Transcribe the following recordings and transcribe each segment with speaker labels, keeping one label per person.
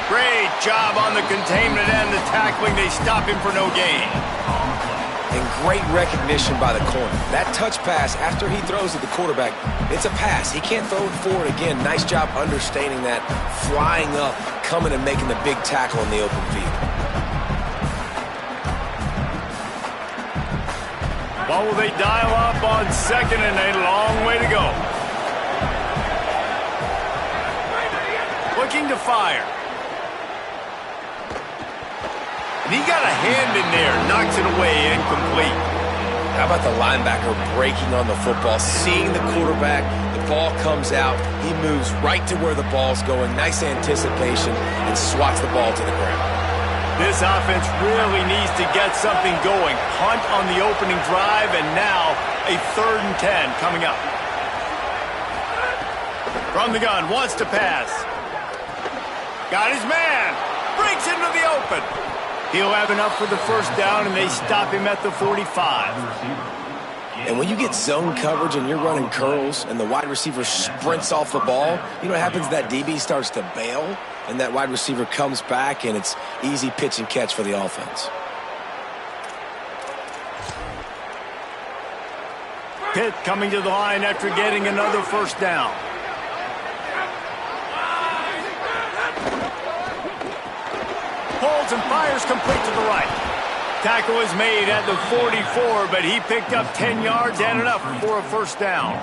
Speaker 1: Great job on the containment and the tackling. They stop him for no gain.
Speaker 2: And great recognition by the corner. That touch pass after he throws at the quarterback, it's a pass. He can't throw it forward again. Nice job understanding that, flying up, coming and making the big tackle in the open field.
Speaker 1: What will they dial up on second and a long way to go? Looking to fire. And he got a hand in there, knocks it away, incomplete.
Speaker 2: How about the linebacker breaking on the football, seeing the quarterback, the ball comes out, he moves right to where the ball's going, nice anticipation, and swats the ball to the ground.
Speaker 1: This offense really needs to get something going. Punt on the opening drive, and now a 3rd and 10 coming up. From the gun, wants to pass. Got his man. Breaks into the open. He'll have enough for the first down, and they stop him at the 45.
Speaker 2: And when you get zone coverage and you're running curls and the wide receiver sprints off the ball, you know what happens? That DB starts to bail, and that wide receiver comes back, and it's easy pitch and catch for the offense.
Speaker 1: Pitt coming to the line after getting another first down. Holds and fires complete to the right. Tackle is made at the 44, but he picked up 10 yards and enough for a first down.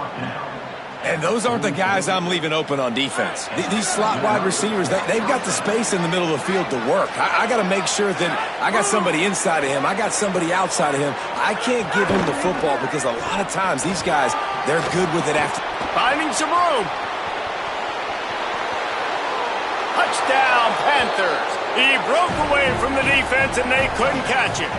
Speaker 2: And those aren't the guys I'm leaving open on defense. These slot wide receivers, they've got the space in the middle of the field to work. I got to make sure that I got somebody inside of him. I got somebody outside of him. I can't give him the football because a lot of times these guys, they're good with it after.
Speaker 1: Finding some room. Touchdown, Panthers. He broke away from the defense, and they couldn't catch him.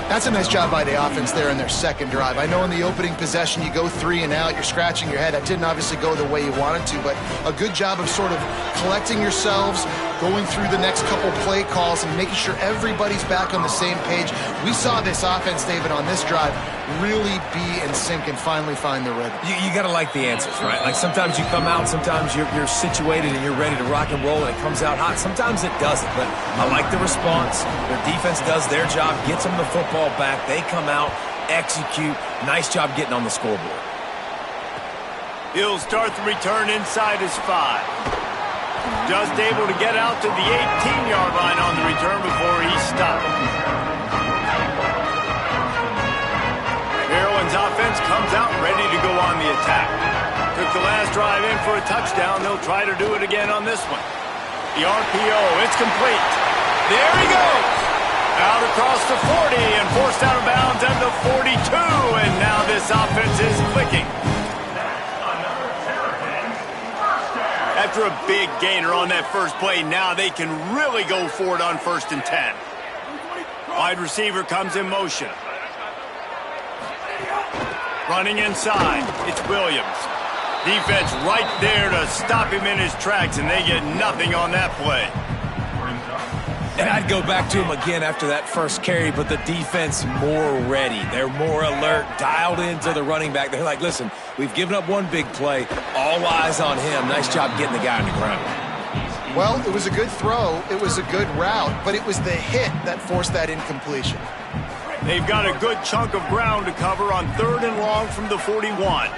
Speaker 3: That's a nice job by the offense there in their second drive. I know in the opening possession you go 3 and out, you're scratching your head. That didn't obviously go the way you wanted to, but a good job of sort of collecting yourselves, going through the next couple play calls and making sure everybody's back on the same page. We saw this offense, David, on this drive really be in sync and finally find the rhythm.
Speaker 2: You got to like the answers, right? Like sometimes you come out, sometimes you're situated and you're ready to rock and roll and it comes out hot. Sometimes it doesn't, but I like the response. Their defense does their job, gets them the football back. They come out, execute. Nice job getting on the scoreboard.
Speaker 1: He'll start the return inside his 5. Just able to get out to the 18-yard line on the return before he stopped. Maryland's offense comes out ready to go on the attack. Took the last drive in for a touchdown. They'll try to do it again on this one. The RPO, it's complete. There he goes. Out across the 40 and forced out of bounds at the 42. And now this offense is clicking. After a big gainer on that first play, now they can really go for it on 1st and 10. Wide receiver comes in motion. Running inside, it's Williams. Defense right there to stop him in his tracks, and they get nothing on that play.
Speaker 2: And I'd go back to him again after that first carry, but the defense more ready. They're more alert, dialed into the running back. They're like, listen, we've given up one big play. All eyes on him. Nice job getting the guy on the ground.
Speaker 3: Well, it was a good throw. It was a good route, but it was the hit that forced that incompletion.
Speaker 1: They've got a good chunk of ground to cover on 3rd and long from the 41.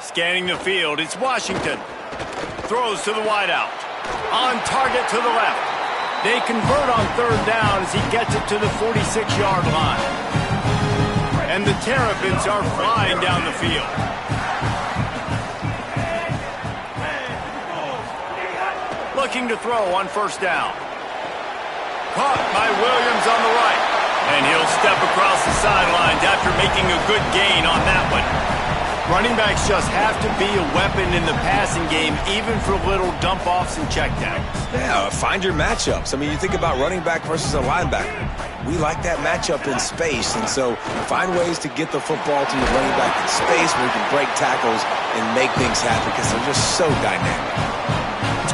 Speaker 1: Scanning the field, it's Washington. Throws to the wideout. On target to the left. They convert on 3rd down as he gets it to the 46-yard line. And the Terrapins are flying down the field. Looking to throw on 1st down. Caught by Williams on the right. And he'll step across the sidelines after making a good gain on that one. Running backs just have to be a weapon in the passing game, even for little dump-offs and checkdowns.
Speaker 2: Yeah, find your matchups. I mean, you think about running back versus a linebacker. We like that matchup in space, and so find ways to get the football to your running back in space where you can break tackles and make things happen because they're just so dynamic.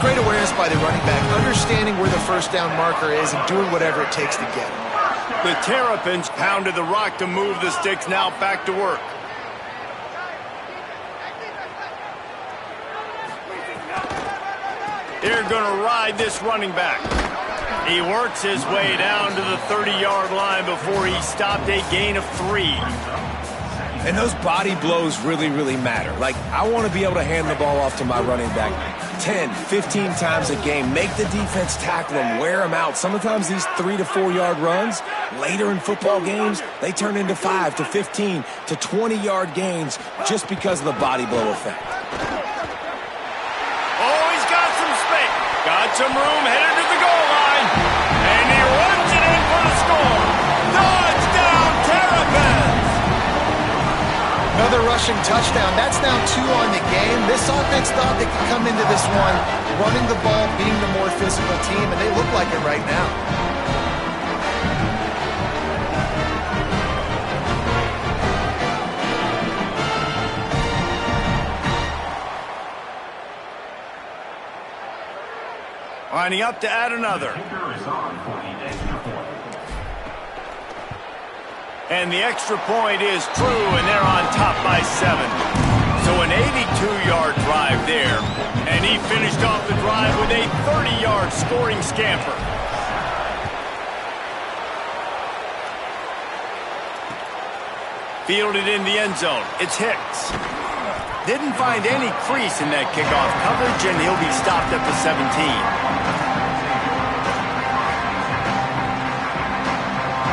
Speaker 3: great awareness by the running back, understanding where the first down marker is and doing whatever it takes to get it.
Speaker 1: The Terrapins pounded the rock to move the sticks, now back to work. They're going to ride this running back. He works his way down to the 30-yard line before he stopped a gain of 3.
Speaker 2: And those body blows really, really matter. Like, I want to be able to hand the ball off to my running back 10, 15 times a game. Make the defense tackle him, wear him out. Sometimes these 3 to 4 yard runs, later in football games, they turn into 5 to 15 to 20-yard gains just because of the body blow effect.
Speaker 1: Oh, he's got some space. Got some room, headed to the goal line. And he runs it in for the score. Touchdown, Terrapins!
Speaker 3: Another rushing touchdown. That's now 2 on the game. This offense thought they could come into this one running the ball, being the more physical team, and they look like it right now.
Speaker 1: Lining up to add another. And the extra point is true, and they're on top by 7. So an 82-yard drive there. And he finished off the drive with a 30-yard scoring scamper. Fielded in the end zone. It's Hicks. Didn't find any crease in that kickoff coverage, and he'll be stopped at the 17.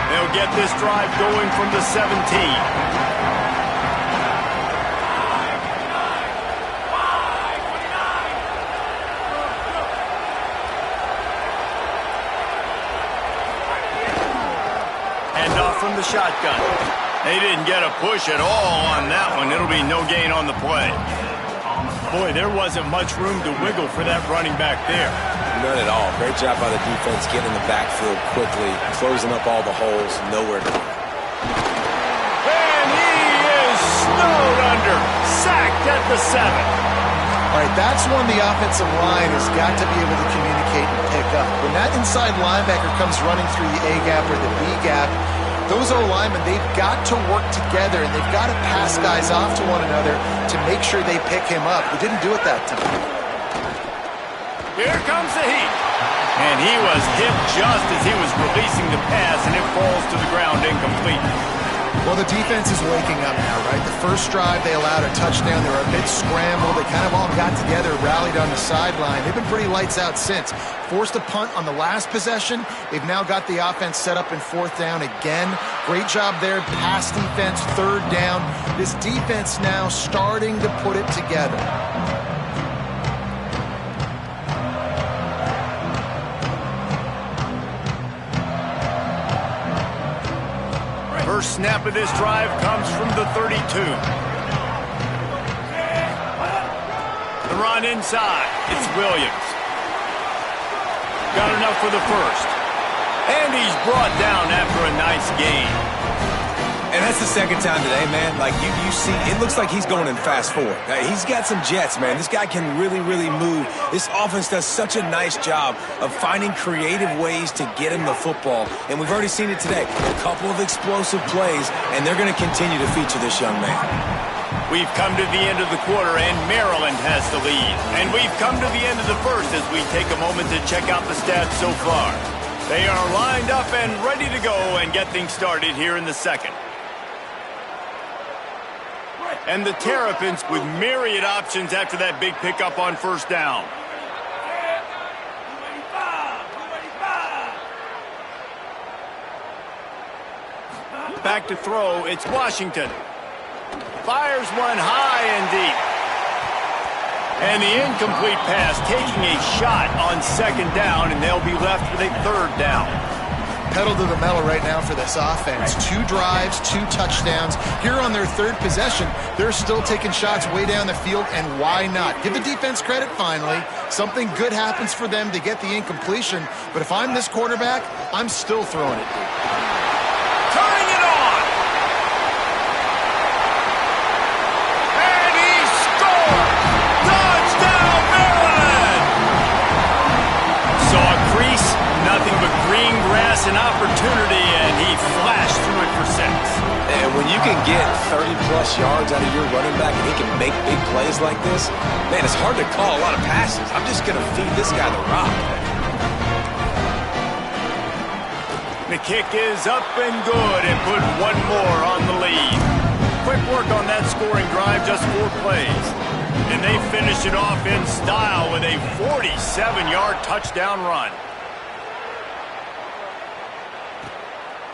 Speaker 1: They'll get this drive going from the 17. From the shotgun. They didn't get a push at all on that one. It'll be no gain on the play. Boy, there wasn't much room to wiggle for that running back there.
Speaker 2: None at all. Great job by the defense getting in the backfield quickly, closing up all the holes, nowhere to go.
Speaker 1: And he is snowed under, sacked at the 7.
Speaker 3: All right, that's one the offensive line has got to be able to communicate and pick up. When that inside linebacker comes running through the A gap or the B gap, those O-linemen, they've got to work together, and they've got to pass guys off to one another to make sure they pick him up. They didn't do it that time.
Speaker 1: Here comes the heat. And he was hit just as he was releasing the pass, and it falls to the ground incomplete.
Speaker 3: Well, the defense is waking up now, right? The first drive, they allowed a touchdown. They were a bit scrambled. They kind of all got together, rallied on the sideline. They've been pretty lights out since. Forced a punt on the last possession. They've now got the offense set up in 4th down again. Great job there. Pass defense, 3rd down. This defense now starting to put it together.
Speaker 1: First snap of this drive comes from the 32. The run inside. It's Williams. Got enough for the first. And he's brought down after a nice gain.
Speaker 2: And that's the second time today, man. Like, you see, it looks like he's going in fast forward. He's got some jets, man. This guy can really, really move. This offense does such a nice job of finding creative ways to get him the football. And we've already seen it today. A couple of explosive plays, and they're going to continue to feature this young man.
Speaker 1: We've come to the end of the quarter, and Maryland has the lead. And we've come to the end of the first as we take a moment to check out the stats so far. They are lined up and ready to go and get things started here in the second. And the Terrapins with myriad options after that big pickup on first down. Back to throw, it's Washington. Fires one high and deep. And the incomplete pass taking a shot on 2nd down, and they'll be left with a 3rd down.
Speaker 3: Pedal to the metal right now for this offense. 2 drives, 2 touchdowns. Here on their 3rd possession, they're still taking shots way down the field, and why not? Give the defense credit finally. Something good happens for them to get the incompletion, but if I'm this quarterback, I'm still throwing it.
Speaker 1: Turning it on! And he scored! Touchdown, Maryland!
Speaker 2: yards out of your running back and he can make big plays like this, man, it's hard to call a lot of passes. I'm just going to feed this guy the rock.
Speaker 1: The kick is up and good and put one more on the lead. Quick work on that scoring drive, just 4 plays. And they finish it off in style with a 47-yard touchdown run.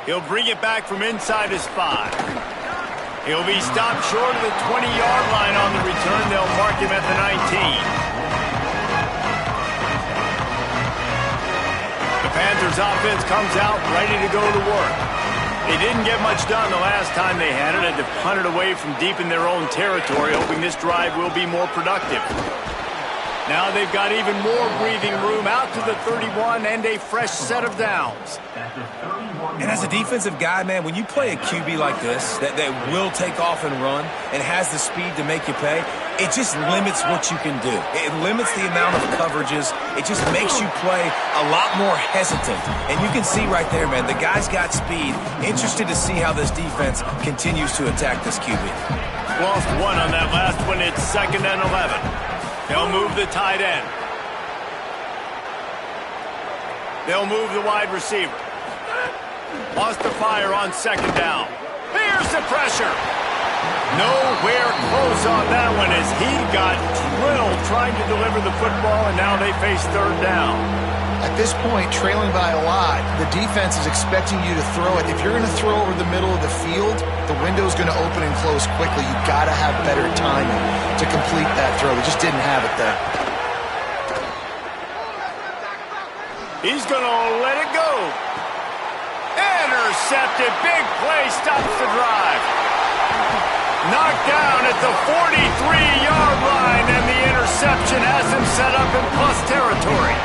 Speaker 1: He'll bring it back from inside his 5. He'll be stopped short of the 20-yard line on the return. They'll mark him at the 19. The Panthers offense comes out ready to go to work. They didn't get much done the last time they had it. Had to punt it away from deep in their own territory, hoping this drive will be more productive. Now they've got even more breathing room out to the 31 and a fresh set of downs.
Speaker 2: And as a defensive guy, man, when you play a QB like this that will take off and run and has the speed to make you pay, it just limits what you can do. It limits the amount of coverages. It just makes you play a lot more hesitant. And you can see right there, man, the guy's got speed. Interested to see how this defense continues to attack this QB.
Speaker 1: Lost 1 on that last one. It's 2nd and 11. They'll move the tight end. They'll move the wide receiver. Lost the fire on 2nd down. Here's the pressure. Nowhere close on that one as he got drilled trying to deliver the football, and now they face 3rd down.
Speaker 3: At this point, trailing by a lot, the defense is expecting you to throw it. If you're going to throw over the middle of the field, the window's going to open and close quickly. You've got to have better timing to complete that throw. They just didn't have it there.
Speaker 1: He's going to let it go. Intercepted. Big play stops the drive. Knocked down at the 43-yard line, and the interception has him set up in plus territory.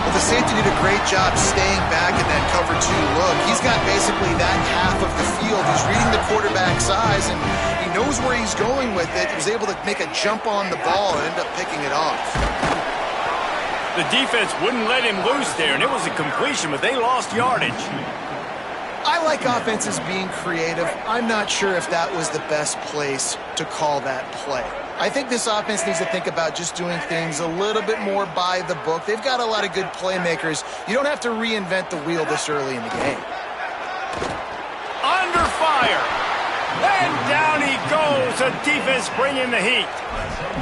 Speaker 3: Well, the safety did a great job staying back in that cover 2 look. He's got basically that half of the field. He's reading the quarterback's eyes, and he knows where he's going with it. He was able to make a jump on the ball and end up picking it off.
Speaker 1: The defense wouldn't let him loose there, and it was a completion, but they lost yardage.
Speaker 3: I like offenses being creative. I'm not sure if that was the best place to call that play. I think this offense needs to think about just doing things a little bit more by the book. They've got a lot of good playmakers. You don't have to reinvent the wheel this early in the game.
Speaker 1: Under fire. And down he goes. The defense bringing the heat.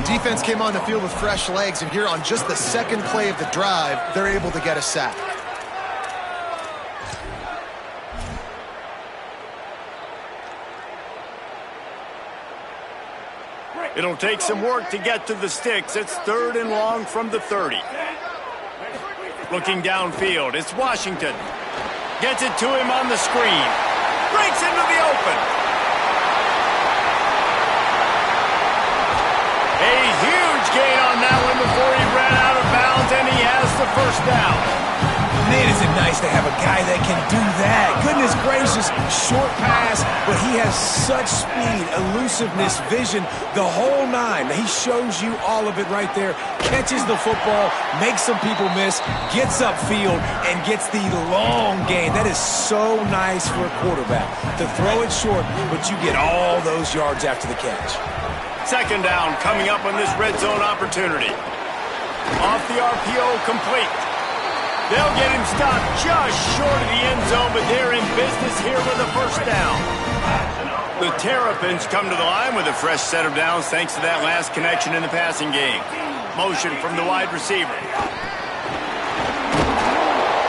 Speaker 3: Defense came on the field with fresh legs, and here on just the 2nd play of the drive, they're able to get a sack.
Speaker 1: It'll take some work to get to the sticks. It's 3rd and long from the 30. Looking downfield, it's Washington. Gets it to him on the screen. Breaks into the open. A huge gain on that one before he ran out of bounds, and he has the 1st down.
Speaker 2: Man, is it nice to have a guy that can do that. Goodness gracious, short pass, but he has such speed, elusiveness, vision, the whole 9. He shows you all of it right there. Catches the football, makes some people miss, gets upfield, and gets the long gain. That is so nice for a quarterback to throw it short, but you get all those yards after the catch.
Speaker 1: 2nd down coming up on this red zone opportunity. Off the RPO, complete. They'll get him stopped just short of the end zone, but they're in business here with a 1st down. The Terrapins come to the line with a fresh set of downs thanks to that last connection in the passing game. Motion from the wide receiver.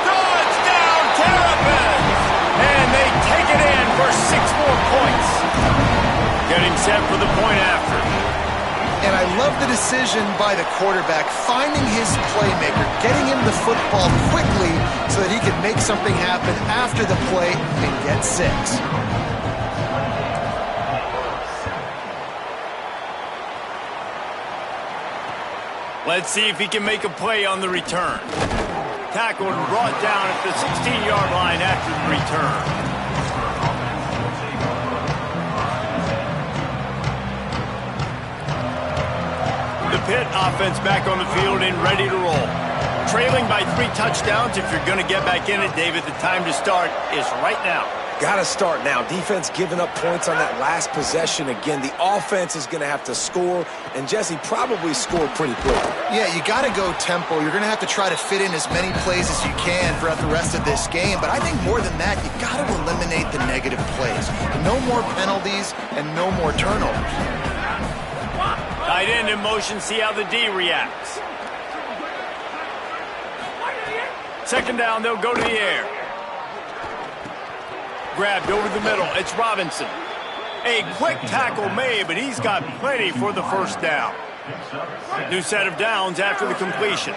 Speaker 1: Touchdown, Terrapins! And they take it in for 6 more points. Getting set for the point after.
Speaker 3: And I love the decision by the quarterback, finding his playmaker, getting him the football quickly so that he can make something happen after the play and get 6.
Speaker 1: Let's see if he can make a play on the return. Tackled and brought down at the 16-yard line after the return. The Pitt offense back on the field and ready to roll. Trailing by 3 touchdowns. If you're going to get back in it, David, the time to start is right now.
Speaker 2: Got to start now. Defense giving up points on that last possession. Again, the offense is going to have to score, and Jesse probably scored pretty quick.
Speaker 3: Yeah, you got to go tempo. You're going to have to try to fit in as many plays as you can throughout the rest of this game, but I think more than that, you got to eliminate the negative plays. No more penalties and no more turnovers.
Speaker 1: Tight end in motion, see how the D reacts. Second down, they'll go to the air. Grabbed over the middle, it's Robinson. A quick tackle made, but he's got plenty for the first down. New set of downs after the completion.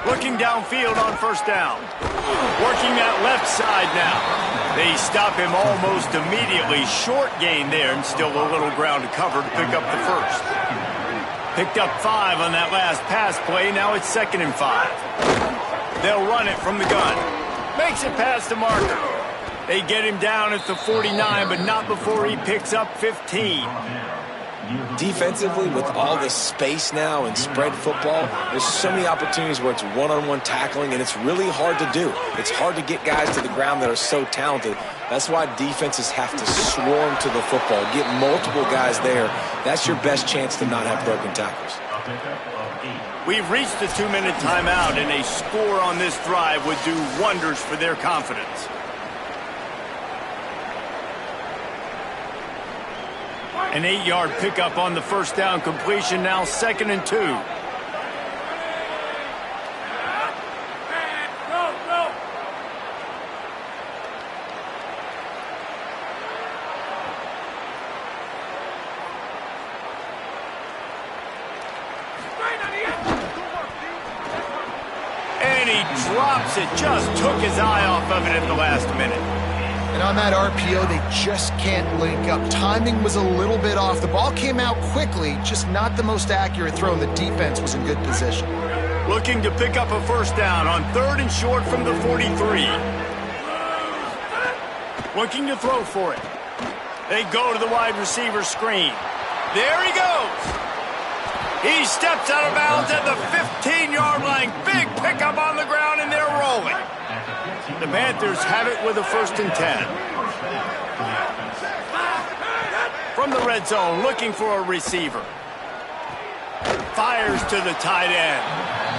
Speaker 1: Looking downfield on first down. Working that left side now. They stop him almost immediately. Short gain there and still a little ground to cover to pick up the first. Picked up 5 on that last pass play. Now it's 2nd and 5. They'll run it from the gun. Makes it past the marker. They get him down at the 49, but not before he picks up 15.
Speaker 2: Defensively, with all the space now and spread football, there's so many opportunities where it's one-on-one tackling, and it's really hard to do. It's hard to get guys to the ground that are so talented. That's why defenses have to swarm to the football, get multiple guys there. That's your best chance to not have broken tackles.
Speaker 1: We've reached the 2-minute timeout, and a score on this drive would do wonders for their confidence. An 8-yard pickup on the first down completion, now 2nd and 2. And he drops it, just took his eye off of it at the last minute.
Speaker 3: And on that RPO, they just can't link up. Timing was a little bit off. The ball came out quickly, just not the most accurate throw, and the defense was in good position.
Speaker 1: Looking to pick up a first down on 3rd and short from the 43. Looking to throw for it. They go to the wide receiver screen. There he goes. He steps out of bounds at the 15-yard line. Big pickup on the ground, and they're rolling. The Panthers have it with a 1st and 10. From the red zone, looking for a receiver. Fires to the tight end.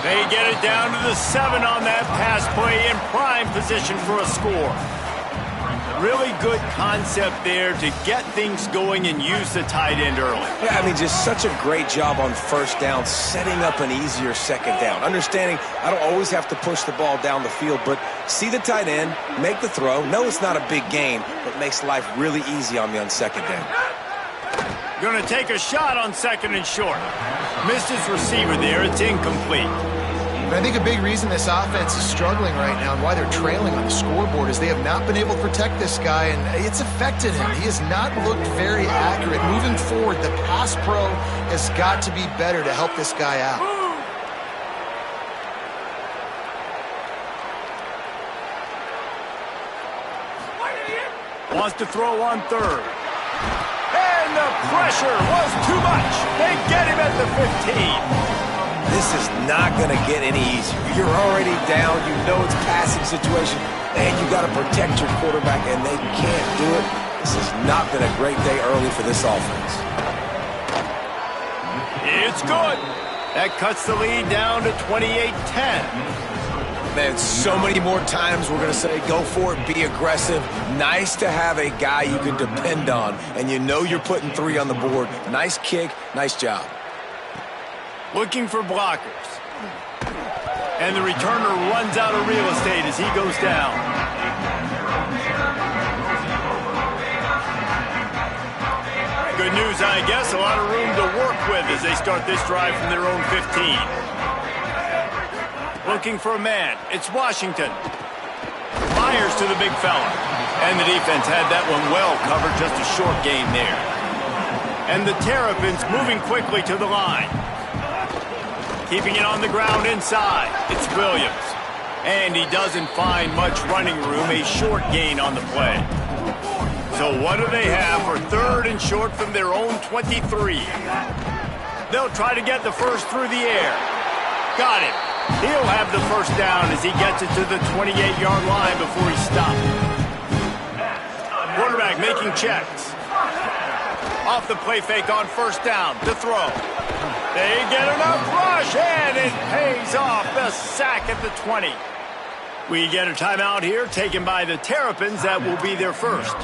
Speaker 1: They get it down to the 7 on that pass play, in prime position for a score. Really good concept there to get things going and use the tight end early.
Speaker 2: Yeah, I mean, just such a great job on first down, setting up an easier second down. Understanding I don't always have to push the ball down the field, but see the tight end, make the throw. No, it's not a big gain, but makes life really easy on me on second down.
Speaker 1: Going to take a shot on 2nd and short. Missed his receiver there. It's incomplete.
Speaker 3: But I think a big reason this offense is struggling right now and why they're trailing on the scoreboard is they have not been able to protect this guy, and it's affected him. He has not looked very accurate. Moving forward, the pass pro has got to be better to help this guy out.
Speaker 1: Wants to throw on 3rd. And the pressure was too much. They get him at the 15.
Speaker 2: This is not going to get any easier. You're already down. You know it's passing situation, and you got to protect your quarterback, and they can't do it. This has not been a great day early for this offense.
Speaker 1: It's good. That cuts the lead down to 28-10.
Speaker 2: Man, so many more times we're going to say, go for it, be aggressive. Nice to have a guy you can depend on, and you know you're putting 3 on the board. Nice kick, nice job.
Speaker 1: Looking for blockers. And the returner runs out of real estate as he goes down. Good news, I guess. A lot of room to work with as they start this drive from their own 15. Looking for a man. It's Washington. Fires to the big fella. And the defense had that one well covered. Just a short gain there. And the Terrapins moving quickly to the line. Keeping it on the ground inside. It's Williams. And he doesn't find much running room. A short gain on the play. So what do they have for 3rd and short from their own 23? They'll try to get the first through the air. Got it. He'll have the first down as he gets it to the 28-yard line before he stopped. Quarterback making checks. Off the play fake on first down to throw. They get enough rush, and it pays off. The sack at the 20. We get a timeout here taken by the Terrapins. That will be their first.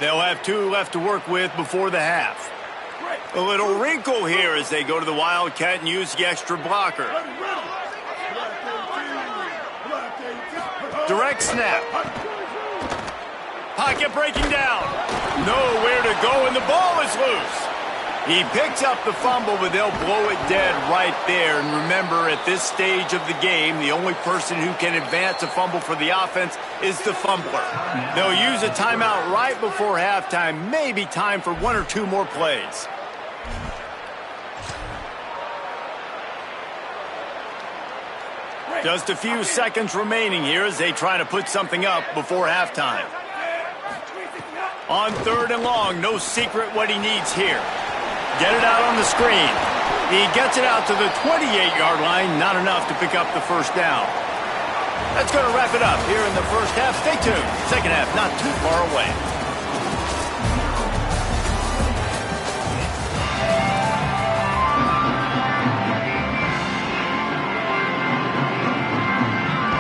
Speaker 1: They'll have 2 left to work with before the half. A little wrinkle here as they go to the Wildcat and use the extra blocker. Direct snap. Pocket breaking down. Nowhere to go, and the ball is loose. He picks up the fumble, but they'll blow it dead right there. And remember, at this stage of the game, the only person who can advance a fumble for the offense is the fumbler. They'll use a timeout right before halftime. Maybe time for 1 or 2 more plays. Just a few seconds remaining here as they try to put something up before halftime. On 3rd and long, no secret what he needs here. Get it out on the screen. He gets it out to the 28-yard line, not enough to pick up the first down. That's going to wrap it up here in the first half. Stay tuned. Second half not too far away.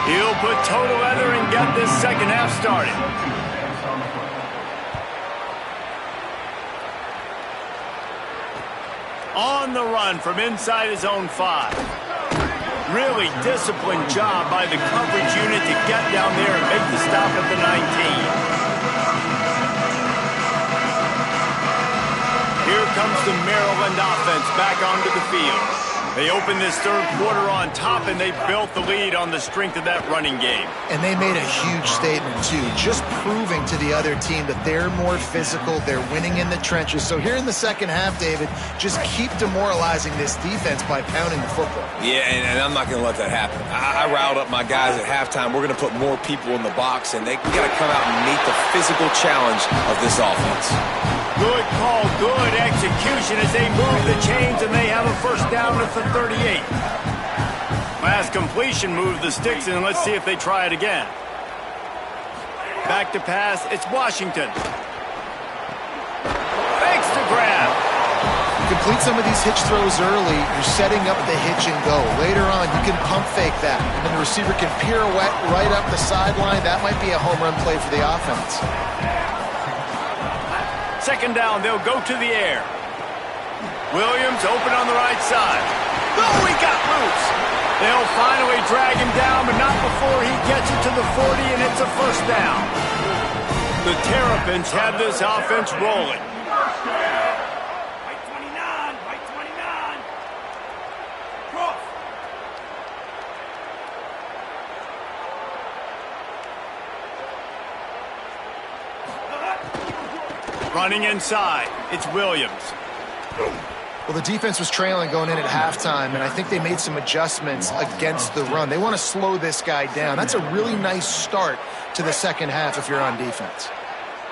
Speaker 1: He'll put toe to leather and get this second half started. On the run from inside his own 5. Really disciplined job by the coverage unit to get down there and make the stop at the 19. Here comes the Maryland offense back onto the field. They opened this third quarter on top, and they built the lead on the strength of that running game.
Speaker 3: And they made a huge statement, too, just proving to the other team that they're more physical, they're winning in the trenches. So here in the second half, David, just keep demoralizing this defense by pounding the football.
Speaker 2: Yeah, and I'm not going to let that happen. I riled up my guys at halftime. We're going to put more people in the box, and we got to come out and meet the physical challenge of this offense.
Speaker 1: Good call, good execution as they move the chains, and they have a first down at the 38. Last completion moved the sticks, and let's see if they try it again. Back to pass, it's Washington. Fakes to grab.
Speaker 3: Complete some of these hitch throws early, you're setting up the hitch and go. Later on, you can pump fake that, and the receiver can pirouette right up the sideline. That might be a home run play for the offense.
Speaker 1: Second down, they'll go to the air. Williams open on the right side. Oh, he got loose. They'll finally drag him down, but not before he gets it to the 40, and it's a first down. The Terrapins have this offense rolling.
Speaker 4: White 29, white 29. Cross.
Speaker 1: Running inside, it's Williams.
Speaker 3: Well, the defense was trailing going in at halftime, and I think they made some adjustments against the run. They want to slow this guy down. That's a really nice start to the second half if you're on defense.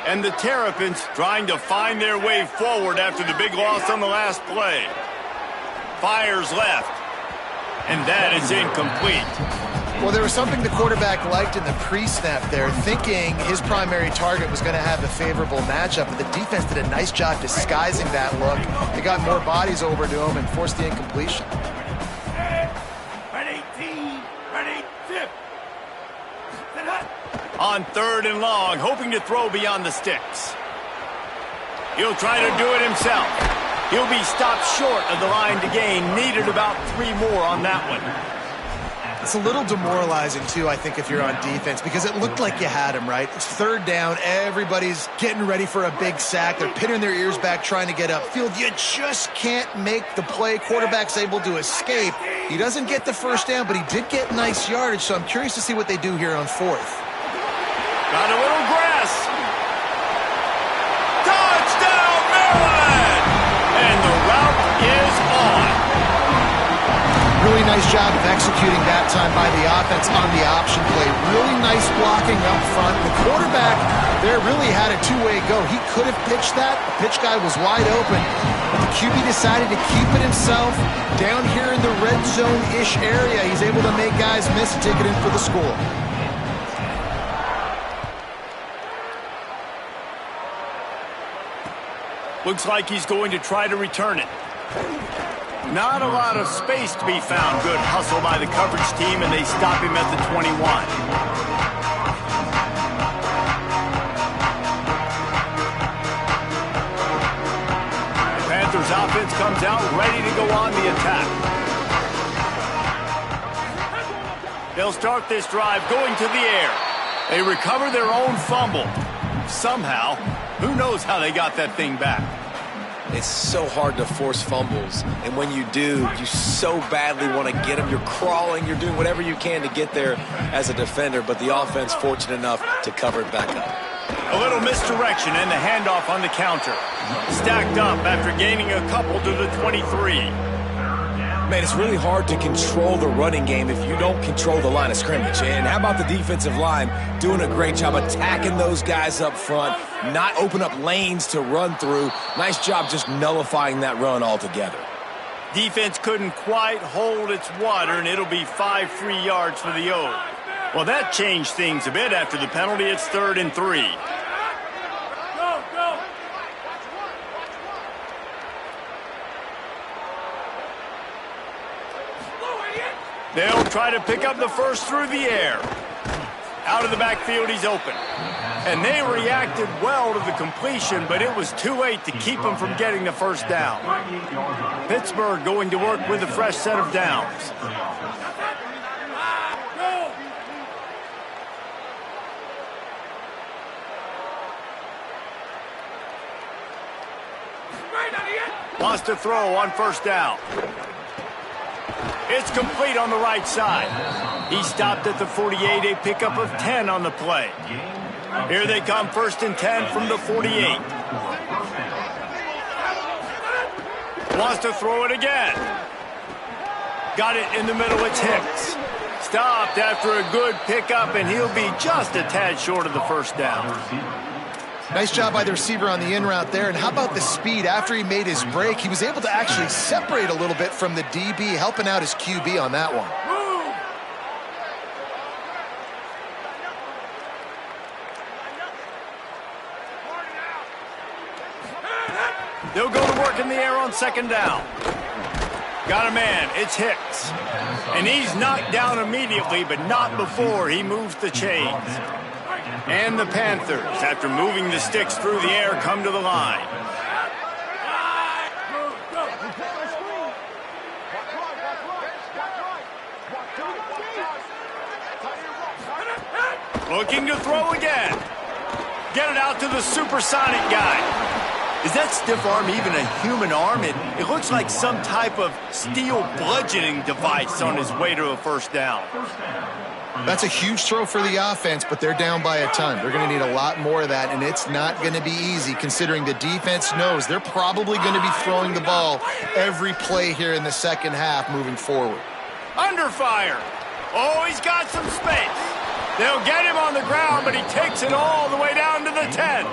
Speaker 1: And the Terrapins trying to find their way forward after the big loss on the last play. Fires left, and that is incomplete.
Speaker 3: Well, there was something the quarterback liked in the pre-snap there, thinking his primary target was going to have a favorable matchup, but the defense did a nice job disguising that look. They got more bodies over to him and forced the incompletion.
Speaker 4: Red 18, red 8,
Speaker 1: On 3rd and long, hoping to throw beyond the sticks. He'll try to do it himself. He'll be stopped short of the line to gain. Needed about 3 more on that one.
Speaker 3: It's a little demoralizing, too, I think, if you're on defense, because it looked like you had him, right? It's 3rd down. Everybody's getting ready for a big sack. They're pinning their ears back, trying to get upfield. You just can't make the play. Quarterback's able to escape. He doesn't get the first down, but he did get nice yardage, so I'm curious to see what they do here on 4th.
Speaker 1: Got a little grass. Touchdown, Maryland! And the route is on.
Speaker 3: Really nice job of executing that time by the offense on the option play. Really nice blocking up front. The quarterback there really had a two-way go. He could have pitched that. The pitch guy was wide open, but the QB decided to keep it himself. Down here in the red zone-ish area, he's able to make guys miss and take it in for the score.
Speaker 1: Looks like he's going to try to return it. Not a lot of space to be found. Good hustle by the coverage team, and they stop him at the 21. The Panthers offense comes out ready to go on the attack. They'll start this drive going to the air. They recover their own fumble. Somehow, who knows how they got that thing back.
Speaker 2: It's so hard to force fumbles, and when you do, you so badly want to get them. You're crawling, you're doing whatever you can to get there as a defender, but the offense fortunate enough to cover it back up.
Speaker 1: A little misdirection and the handoff on the counter. Stacked up after gaining a couple to the 23.
Speaker 2: Man, it's really hard to control the running game if you don't control the line of scrimmage. And how about the defensive line doing a great job attacking those guys up front, not open up lanes to run through. Nice job just nullifying that run altogether.
Speaker 1: Defense couldn't quite hold its water, and it'll be 5 free yards for the O. Well, that changed things a bit after the penalty. It's 3rd and 3. They'll try to pick up the first through the air. Out of the backfield, he's open. And they reacted well to the completion, but it was too late to keep him from getting the first down. Pittsburgh going to work with a fresh set of downs. Wants to throw on first down. It's complete on the right side. He stopped at the 48, a pickup of 10 on the play. Here they come, 1st and 10 from the 48. Wants to throw it again. Got it in the middle, it's Hicks. Stopped after a good pickup, and he'll be just a tad short of the first down.
Speaker 3: Nice job by the receiver on the in route there. And how about the speed? After he made his break, he was able to actually separate a little bit from the DB, helping out his QB on that one.
Speaker 1: They'll go to work in the air on 2nd down. Got a man, it's Hicks. And he's knocked down immediately, but not before he moves the chains. And the Panthers, after moving the sticks through the air, come to the line. Looking to throw again. Get it out to the supersonic guy. Is that stiff arm even a human arm? It looks like some type of steel bludgeoning device on his way to a first down.
Speaker 3: That's a huge throw for the offense, but they're down by a ton. They're going to need a lot more of that, and it's not going to be easy considering the defense knows they're probably going to be throwing the ball every play here in the second half moving forward.
Speaker 1: Under fire. Oh, he's got some space. They'll get him on the ground, but he takes it all the way down to the 10.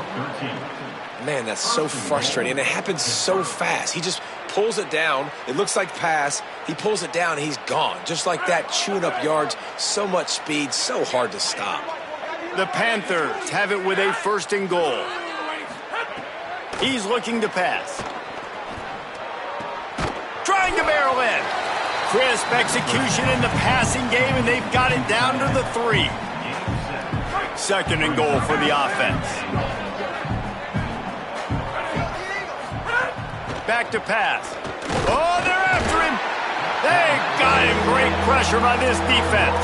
Speaker 2: Man, that's so frustrating, and it happens so fast. He just pulls it down. It looks like pass. He pulls it down, and he's gone. Just like that, chewing up yards. So much speed, so hard to stop.
Speaker 1: The Panthers have it with a 1st and goal. He's looking to pass. Trying to barrel in. Crisp execution in the passing game, and they've got it down to the 3. 2nd and goal for the offense. Back to pass. Oh, they're after him. They got him. Great pressure by this defense.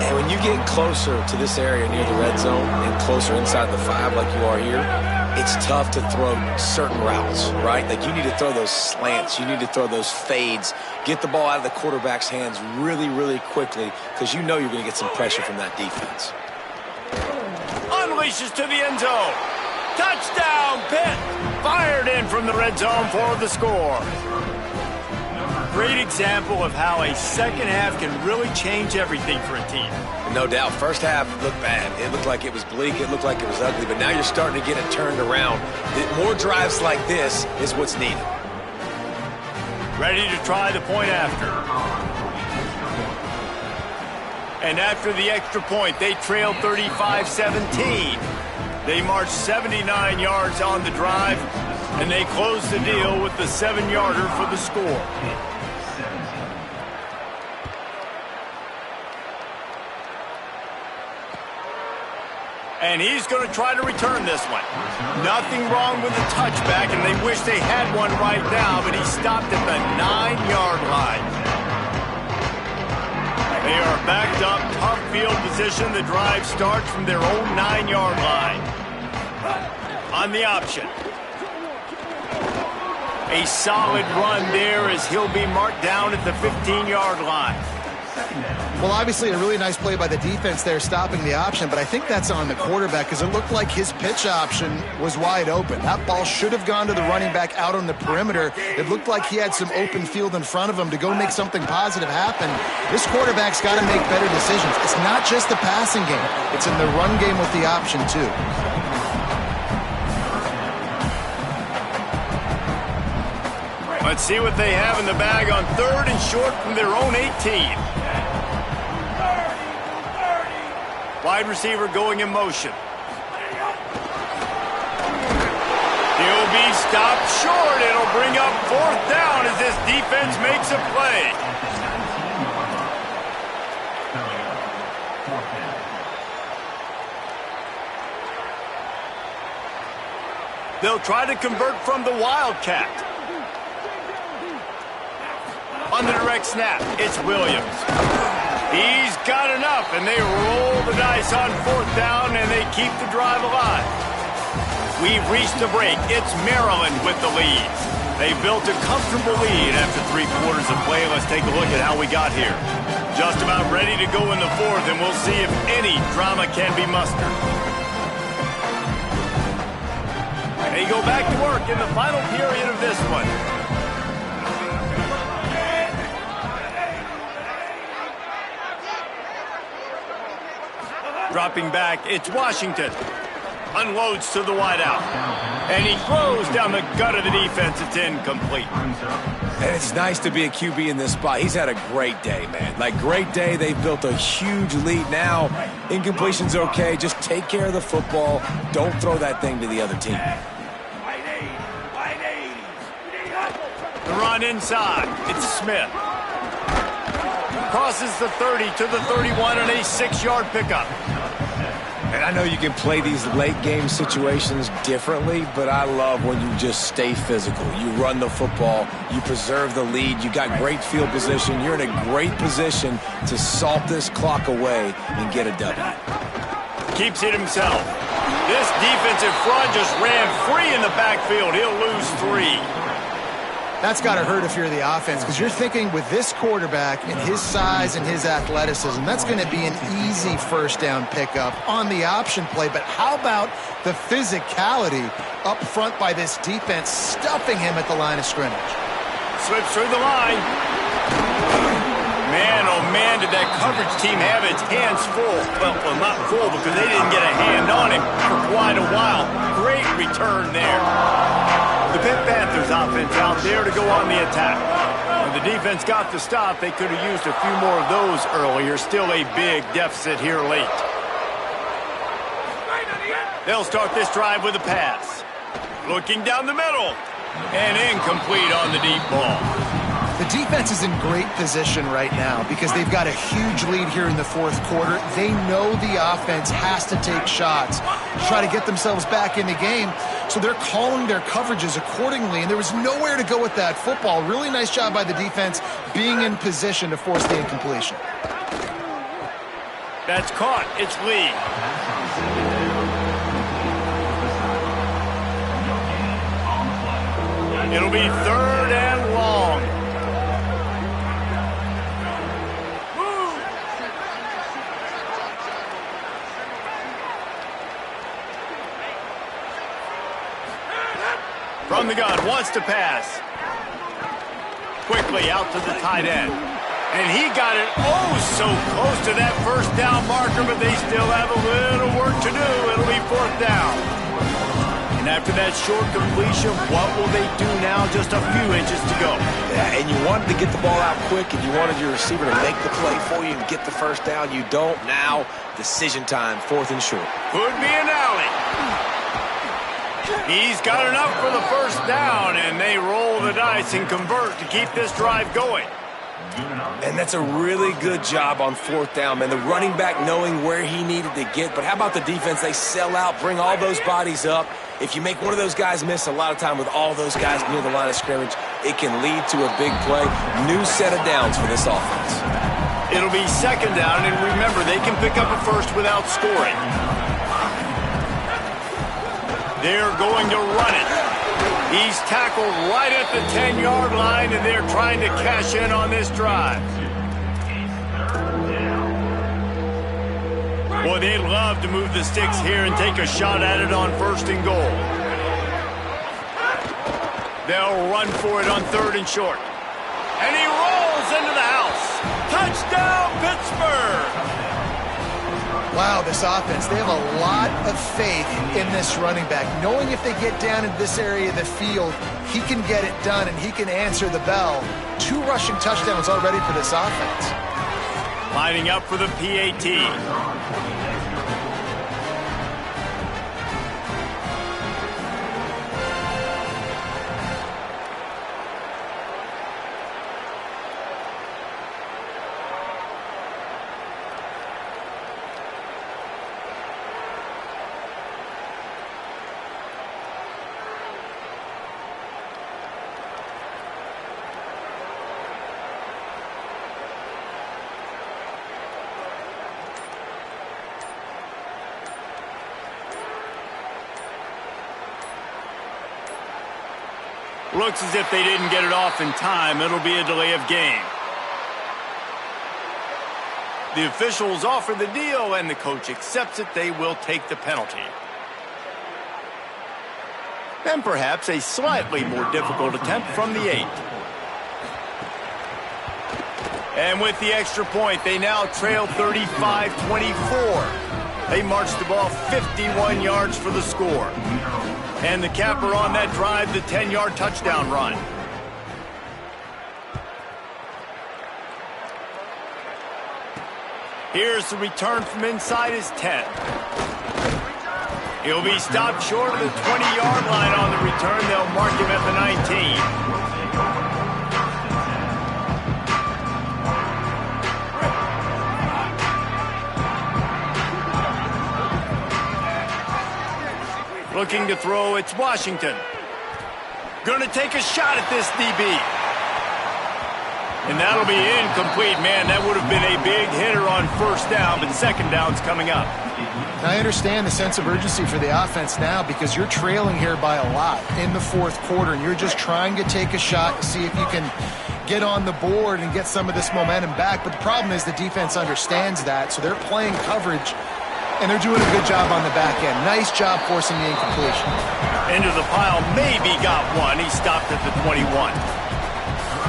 Speaker 2: And when you get closer to this area near the red zone and closer inside the 5 like you are here, it's tough to throw certain routes, right? Like you need to throw those slants. You need to throw those fades. Get the ball out of the quarterback's hands really, really quickly because you know you're going to get some pressure from that defense.
Speaker 1: Unleashes to the end zone. Touchdown, Pitt. Fired in from the red zone for the score. Great example of how a second half can really change everything for a team.
Speaker 2: No doubt, first half looked bad. It looked like it was bleak. It looked like it was ugly. But now you're starting to get it turned around. More drives like this is what's needed.
Speaker 1: Ready to try the point after. And after the extra point, they trailed 35-17. They marched 79 yards on the drive, and they closed the deal with the 7-yarder for the score. And he's going to try to return this one. Nothing wrong with the touchback, and they wish they had one right now, but he stopped at the 9-yard line. They are backed up, tough field position. The drive starts from their own 9-yard line. On the option. A solid run there as he'll be marked down at the 15-yard line.
Speaker 3: Well, obviously a really nice play by the defense there stopping the option, but I think that's on the quarterback because it looked like his pitch option was wide open. That ball should have gone to the running back out on the perimeter. It looked like he had some open field in front of him to go make something positive happen. This quarterback's got to make better decisions. It's not just the passing game. It's in the run game with the option, too.
Speaker 1: Let's see what they have in the bag on 3rd and short from their own 18. Wide receiver going in motion. He'll be stopped short. It'll bring up 4th down as this defense makes a play. They'll try to convert from the Wildcat. On the direct snap, it's Williams. He's got enough, and they roll the dice on 4th down, and they keep the drive alive. We've reached a break. It's Maryland with the lead. They built a comfortable lead after 3 quarters of play. Let's take a look at how we got here. Just about ready to go in the 4th, and we'll see if any drama can be mustered. They go back to work in the final period of this one. Dropping back, it's Washington. Unloads to the wideout. And he throws down the gut of the defense. It's incomplete.
Speaker 2: And it's nice to be a QB in this spot. He's had a great day, man. Like, great day. They've built a huge lead now. Incompletion's okay. Just take care of the football. Don't throw that thing to the other team.
Speaker 1: The run inside. It's Smith. Crosses the 30 to the 31 on a 6-yard pickup.
Speaker 2: And I know you can play these late-game situations differently, but I love when you just stay physical. You run the football. You preserve the lead. You got great field position. You're in a great position to salt this clock away and get a W.
Speaker 1: Keeps it himself. This defensive front just ran free in the backfield. He'll lose 3.
Speaker 3: That's got to hurt if you're the offense because you're thinking with this quarterback and his size and his athleticism, that's going to be an easy 1st down pickup on the option play. But how about the physicality up front by this defense, stuffing him at the line of scrimmage?
Speaker 1: Slips through the line. Man, oh man, did that coverage team have its hands full. Well, not full because they didn't get a hand on him for quite a while. Great return there. The Pitt Panthers offense out there to go on the attack. When the defense got the stop, they could have used a few more of those earlier. Still a big deficit here late. They'll start this drive with a pass. Looking down the middle. And incomplete on the deep ball.
Speaker 3: The defense is in great position right now because they've got a huge lead here in the 4th quarter. They know the offense has to take shots to try to get themselves back in the game. So they're calling their coverages accordingly, and there was nowhere to go with that football. Really nice job by the defense being in position to force the incompletion.
Speaker 1: That's caught. It's Lee. It'll be 3rd and long. From the gun, wants to pass. quickly out to the tight end. And he got it oh so close to that first down marker, but they still have a little work to do. It'll be fourth down. And after that short completion, what will they do now? Just a few inches to go.
Speaker 2: Yeah, and you wanted to get the ball out quick, and you wanted your receiver to make the play for you and get the first down. You don't now. Decision time, fourth and short.
Speaker 1: Could be an alley. He's got enough for the first down, and they roll the dice and convert to keep this drive going.
Speaker 2: And that's a really good job on fourth down, man. The running back knowing where he needed to get. But how about the defense? They sell out, bring all those bodies up. If you make one of those guys miss, a lot of time with all those guys near the line of scrimmage, it can lead to a big play. New set of downs for this offense.
Speaker 1: It'll be second down, and remember, they can pick up a first without scoring. They're going to run it. He's tackled right at the 10-yard line, and they're trying to cash in on this drive. Boy, they'd love to move the sticks here and take a shot at it on first and goal. They'll run for it on third and short. And he rolls into the house. Touchdown, Pittsburgh!
Speaker 3: Wow, this offense, they have a lot of faith in this running back. Knowing if they get down in this area of the field, he can get it done and he can answer the bell. 2 rushing touchdowns already for this offense.
Speaker 1: Lining up for the PAT. Looks as if they didn't get it off in time. It'll be a delay of game. The officials offer the deal, and the coach accepts it. They will take the penalty. And perhaps a slightly more difficult attempt from the 8. And with the extra point, they now trail 35-24. They march the ball 51 yards for the score. And the capper on that drive, the 10-yard touchdown run. Here's the return from inside his 10. He'll be stopped short of the 20-yard line on the return. They'll mark him at the 19. Looking to throw, it's Washington. Going to take a shot at this DB. And that'll be incomplete, man. That would have been a big hitter on first down, but second down's coming up.
Speaker 3: I understand the sense of urgency for the offense now because you're trailing here by a lot in the fourth quarter, and you're just trying to take a shot to see if you can get on the board and get some of this momentum back. But the problem is the defense understands that, so they're playing coverage. And they're doing a good job on the back end. Nice job forcing the incompletion.
Speaker 1: Into the pile, maybe got one. He stopped at the 21.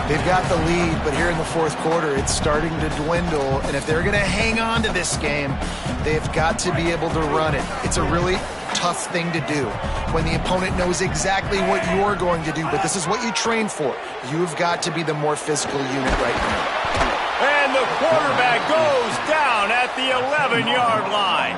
Speaker 3: They've got the lead, but here in the fourth quarter, it's starting to dwindle. And if they're going to hang on to this game, they've got to be able to run it. It's a really tough thing to do when the opponent knows exactly what you're going to do, but this is what you train for. You've got to be the more physical unit right now.
Speaker 1: And the quarterback goes down at the 11-yard line.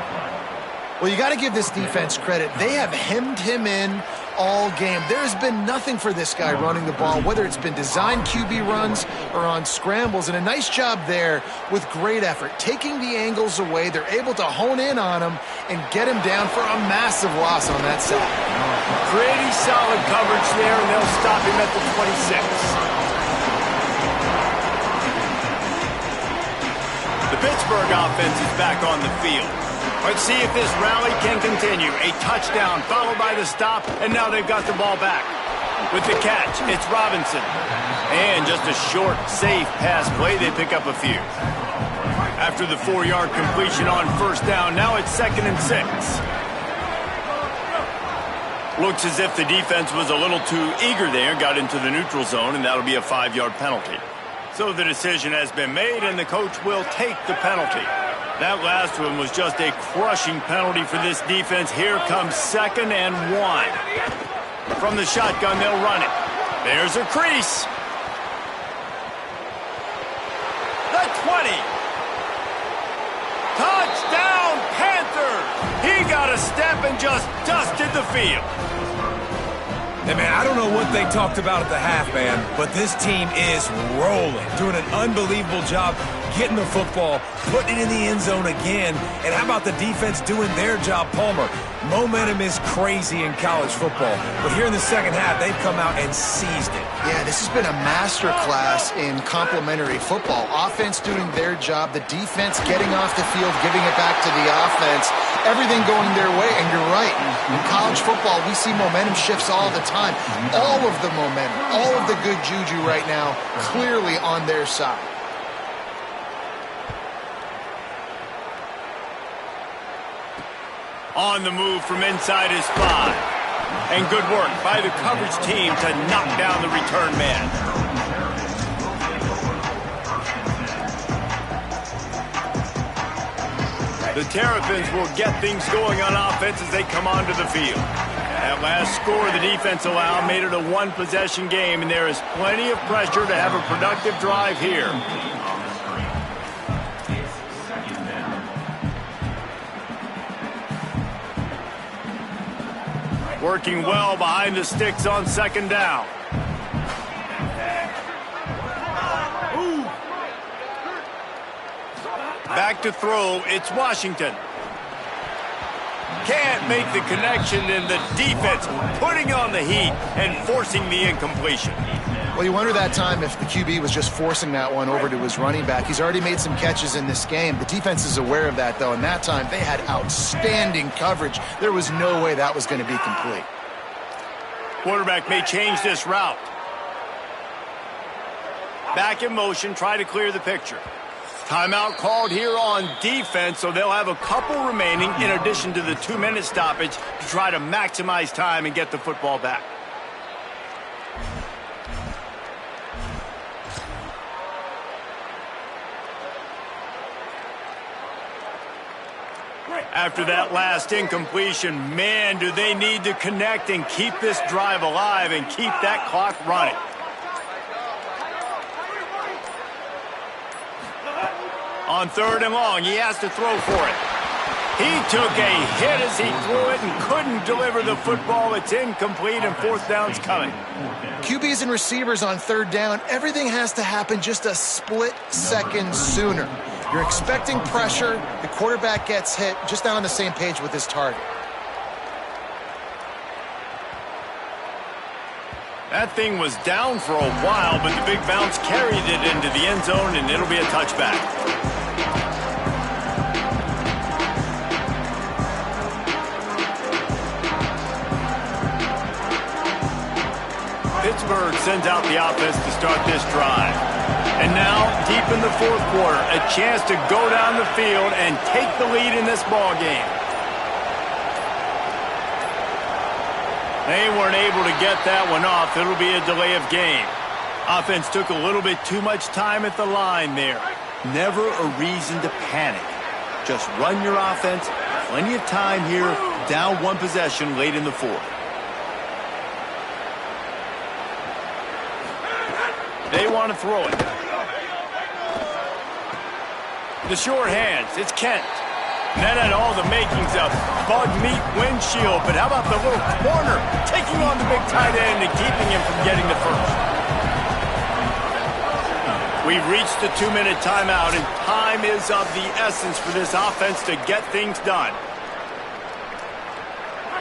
Speaker 3: Well, you got to give this defense credit. They have hemmed him in all game. There's been nothing for this guy running the ball, whether it's been designed QB runs or on scrambles, and a nice job there with great effort. Taking the angles away, they're able to hone in on him and get him down for a massive loss on that side.
Speaker 1: Pretty solid coverage there, and they'll stop him at the 26. The Pittsburgh offense is back on the field. Let's see if this rally can continue. A touchdown followed by the stop, and now they've got the ball back. With the catch, it's Robinson. And just a short, safe pass play, they pick up a few. After the 4-yard completion on first down, now it's 2nd and 6. Looks as if the defense was a little too eager there, got into the neutral zone, and that'll be a 5-yard penalty. So the decision has been made, and the coach will take the penalty. That last one was just a crushing penalty for this defense. Here comes 2nd and 1. From the shotgun, they'll run it. There's a crease. The 20. Touchdown, Panthers! He got a step and just dusted the field.
Speaker 2: Hey, man, I don't know what they talked about at the half, man, but this team is rolling, doing an unbelievable job getting the football, putting it in the end zone again. And how about the defense doing their job, Palmer? Momentum is crazy in college football, but here in the second half, they've come out and seized it.
Speaker 3: Yeah, this has been a master class in complementary football. Offense doing their job, the defense getting off the field, giving it back to the offense, everything going their way. And you're right, in college football, we see momentum shifts all the time. All of the momentum, all of the good juju right now, clearly on their side.
Speaker 1: On the move from inside his 5. And good work by the coverage team to knock down the return man. The Terrapins will get things going on offense as they come onto the field. That last score the defense allowed made it a 1-possession game, and there is plenty of pressure to have a productive drive here. Working well behind the sticks on 2nd down. Back to throw, it's Washington. Can't make the connection, and the defense putting on the heat and forcing the incompletion.
Speaker 3: Well, you wonder that time if the QB was just forcing that one over to his running back. He's already made some catches in this game. The defense is aware of that, though, and that time they had outstanding coverage. There was no way that was going to be complete.
Speaker 1: Quarterback may change this route. Back in motion, try to clear the picture. Timeout called here on defense, so they'll have a couple remaining in addition to the 2-minute stoppage to try to maximize time and get the football back. After that last incompletion, man, do they need to connect and keep this drive alive and keep that clock running. On 3rd and long, he has to throw for it. He took a hit as he threw it and couldn't deliver the football. It's incomplete, and 4th down's coming.
Speaker 3: QBs and receivers on 3rd down, everything has to happen just a split second sooner. You're expecting pressure, the quarterback gets hit, just not on the same page with his target.
Speaker 1: That thing was down for a while, but the big bounce carried it into the end zone, and it'll be a touchback. Pittsburgh sends out the offense to start this drive. And now, deep in the 4th quarter, a chance to go down the field and take the lead in this ball game. They weren't able to get that one off. It'll be a delay of game. Offense took a little bit too much time at the line there. Never a reason to panic. Just run your offense. Plenty of time here. Down 1 possession late in the 4th. They want to throw it. The short hands, it's Kent. That had all the makings of bug meat windshield, but how about the little corner taking on the big tight end and keeping him from getting the first? We've reached the 2-minute timeout, and time is of the essence for this offense to get things done.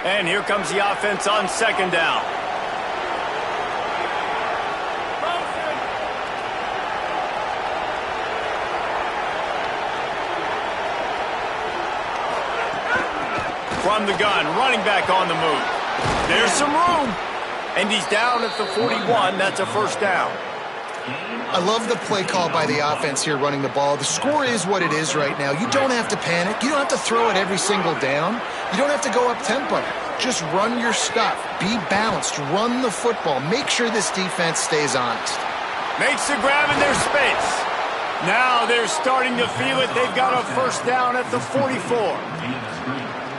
Speaker 1: And here comes the offense on 2nd down. From the gun, running back on the move. There's some room. And he's down at the 41. That's a 1st down.
Speaker 3: I love the play call by the offense here running the ball. The score is what it is right now. You don't have to panic. You don't have to throw it every single down. You don't have to go up tempo. Just run your stuff. Be balanced. Run the football. Make sure this defense stays honest.
Speaker 1: Makes the grab in their space. Now they're starting to feel it. They've got a first down at the 44.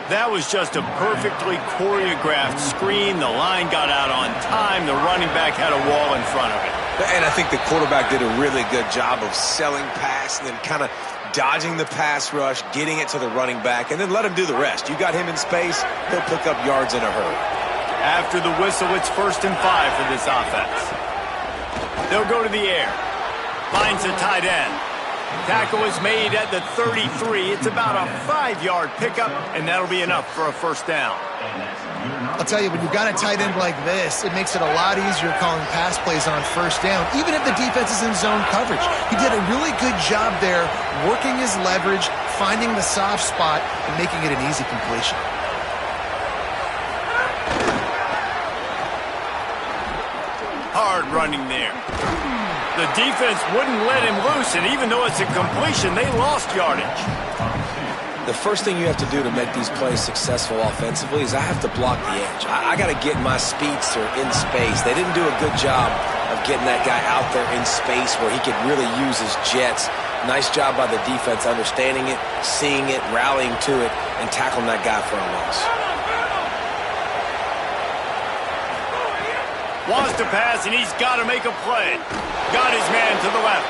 Speaker 1: That was just a perfectly choreographed screen. The line got out on time. The running back had a wall in front of it.
Speaker 2: And I think the quarterback did a really good job of selling pass and then kind of dodging the pass rush, getting it to the running back, and then let him do the rest. You got him in space, he'll pick up yards in a hurry.
Speaker 1: After the whistle, it's 1st and 5 for this offense. They'll go to the air. Finds a tight end. Tackle is made at the 33. It's about a 5-yard pickup, and that'll be enough for a first down.
Speaker 3: I'll tell you, when you've got a tight end like this, it makes it a lot easier calling pass plays on first down, even if the defense is in zone coverage. He did a really good job there, working his leverage, finding the soft spot, and making it an easy completion.
Speaker 1: Hard running there. The defense wouldn't let him loose, and even though it's a completion, they lost yardage.
Speaker 2: The first thing you have to do to make these plays successful offensively is I have to block the edge. I got to get my speedster in space. They didn't do a good job of getting that guy out there in space where he could really use his jets. Nice job by the defense understanding it, seeing it, rallying to it, and tackling that guy for a loss.
Speaker 1: Wants to pass, and he's got to make a play. Got his man to the left.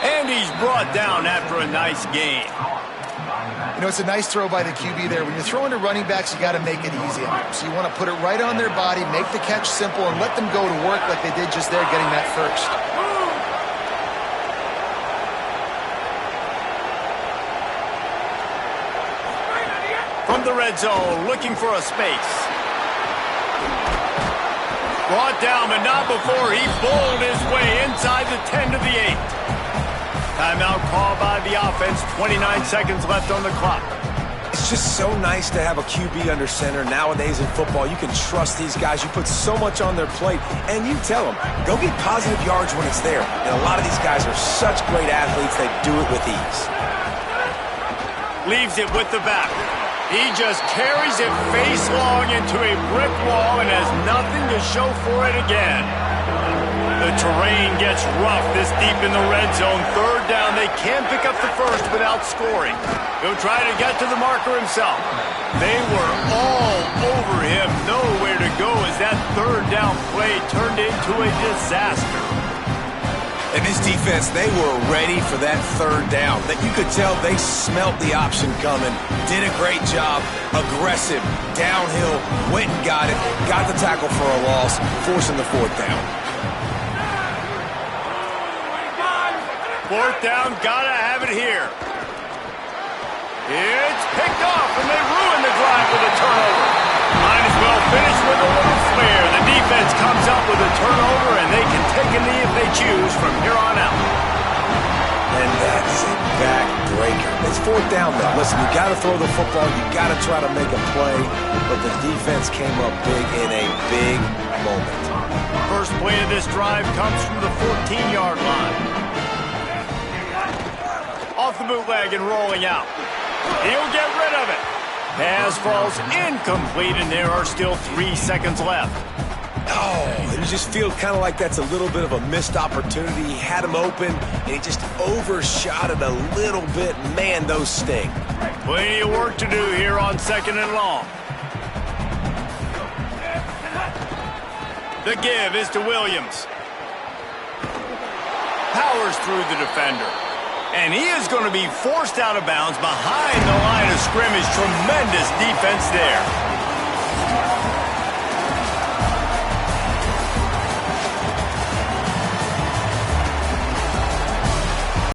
Speaker 1: And he's brought down after a nice gain.
Speaker 3: You know, it's a nice throw by the QB there. When you're throwing to running backs, you got to make it easy on them. So you want to put it right on their body, make the catch simple, and let them go to work like they did just there, getting that first.
Speaker 1: From the red zone, looking for a space. Brought down, but not before he bowled his way inside the 10 to the 8. Timeout call by the offense. 29 seconds left on the clock.
Speaker 2: It's just so nice to have a QB under center. Nowadays in football, you can trust these guys. You put so much on their plate, and you tell them, go get positive yards when it's there. And a lot of these guys are such great athletes, they do it with ease.
Speaker 1: Leaves it with the back. He just carries it face long into a brick wall and has nothing to show for it again. The terrain gets rough this deep in the red zone. 3rd down, they can't pick up the first without scoring. He'll try to get to the marker himself. They were all over him. Nowhere to go as that 3rd down play turned into a disaster.
Speaker 2: And this defense, they were ready for that 3rd down. That you could tell they smelt the option coming. Did a great job. Aggressive. Downhill. Went and got it. Got the tackle for a loss. Forcing the 4th down.
Speaker 1: 4th down, gotta have it here. It's picked off, and they ruin the drive with a turnover. Might as well finish with a little flair. The defense comes up with a turnover, and they can take a knee if they choose from here on out.
Speaker 2: And that's a backbreaker. It's 4th down, though. Listen, you got to throw the football. You got to try to make a play. But the defense came up big in a big moment.
Speaker 1: First play of this drive comes from the 14-yard line. Off the bootleg and rolling out. He'll get rid of it. Pass falls incomplete, and there are still 3 seconds left.
Speaker 2: Oh, you just feel kind of like that's a little bit of a missed opportunity. He had him open, and he just overshot it a little bit. Man, those sting.
Speaker 1: Plenty of work to do here on 2nd and long. The give is to Williams. Powers through the defender. And he is going to be forced out of bounds behind the line of scrimmage. Tremendous defense there.